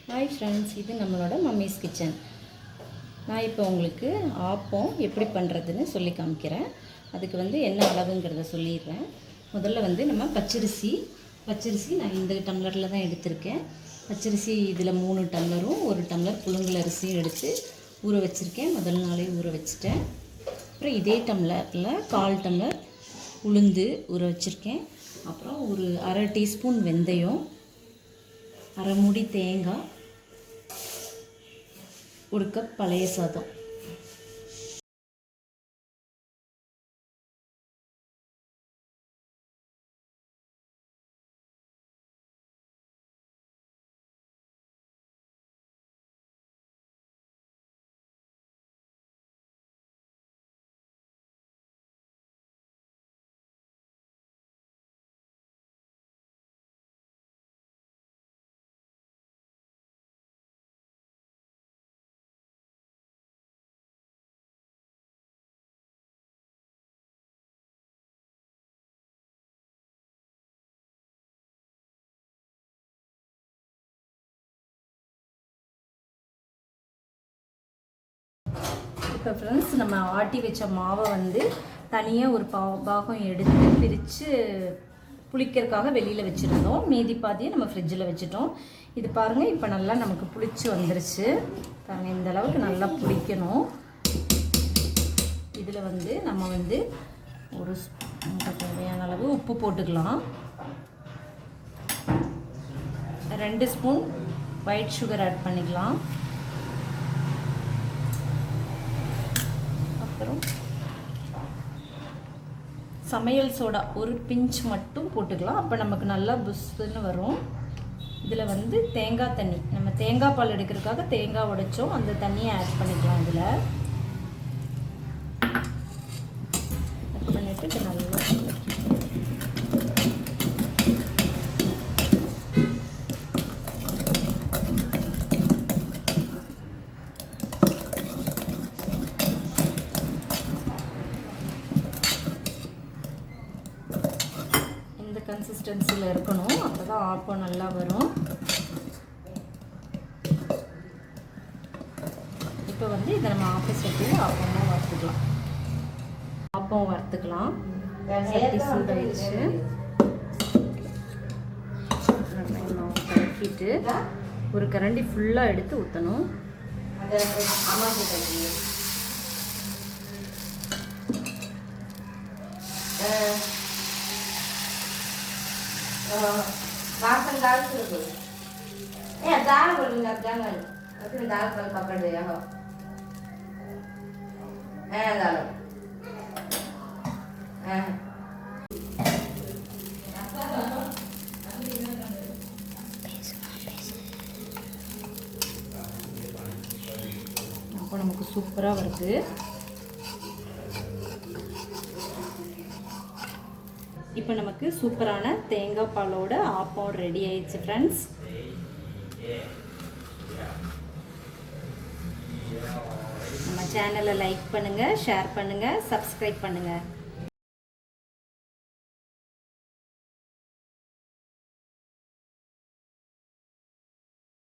Hi friends, இது நம்மளோட mummy's kitchen. நான் இப்போ உங்களுக்கு ஆப்பம் எப்படி பண்ணுறதுன்னு சொல்லி காமிக்கிறேன். அதுக்கு என்ன அளவுங்கிறத சொல்லிடுறேன். முதல்ல நம்ம பச்சரிசி நான் இந்த டம்ளரில் தான் எடுத்திருக்கேன். பச்சரிசி இதில் 3 டம்ளரும் 1 டம்ளர் புழுங்கல் அரிசியும் எடுத்து ஊற வச்சுருக்கேன். முதல் நாளே ஊற வச்சுட்டேன். அப்புறம் இதே டம்ளரில் 1/4 டம்ளர் உளுந்து ஊற வச்சுருக்கேன். அப்புறம் ஒரு அரை டீஸ்பூன் வெந்தயம், அரை மூடி தேங்காய், 1 கப் பழைய சாதம். இப்போ ஃப்ரெண்ட்ஸ், நம்ம ஆட்டி வச்ச மாவை தனியாக ஒரு பாகம் எடுத்து பிரித்து புளிக்கிறதுக்காக வெளியில் வச்சுருந்தோம். மீதி பாதியை நம்ம ஃப்ரிட்ஜில் வச்சுட்டோம். இது பாருங்கள், இப்போ நல்லா நமக்கு புளிச்சு வந்துருச்சு பாருங்கள். இந்த அளவுக்கு நல்லா புளிக்கணும். இதில் நம்ம ஒரு தேவையான அளவு உப்பு போட்டுக்கலாம். 2 ஸ்பூன் ஒயிட் சுகர் ஆட் பண்ணிக்கலாம். அப்புறம் சமையல் சோடா ஒரு பிஞ்ச் மட்டும் போட்டுக்கலாம். அப்போ நமக்கு நல்லா புஷ்ன்னு வரும். இதில் தேங்காய் தண்ணி, நம்ம தேங்காய் பால் எடுக்கிறதுக்காக தேங்காய் உடைச்சோம், அந்த தண்ணியை ஆட் பண்ணிக்கலாம். இதில் ஆட் பண்ணிவிட்டு நல்லா கன்சிஸ்டன்சியில் இருக்கணும். அப்போ தான் ஆப்பம் நல்லா வரும். இப்போ இதை நம்ம ஆப்போசிட்டில் ஆப்பமாக வறுத்துக்கலாம். சட்டி சூடாயிடுச்சு. கலக்கிட்டு ஒரு கரண்டி ஃபுல்லாக எடுத்து ஊற்றணும். makan daal suruh daal boleh jangan tapi daal kalau pakai dia ho daal அப்போ நமக்கு சூப்பராக வருது. இப்போ நமக்கு சூப்பரான தேங்காய் பாலோட ஆப்பம் ரெடி ஆயிடுச்சு ஃப்ரெண்ட்ஸ். நம்ம சேனலை லைக் பண்ணுங்கள், ஷேர் பண்ணுங்கள், சப்ஸ்கிரைப் பண்ணுங்கள்.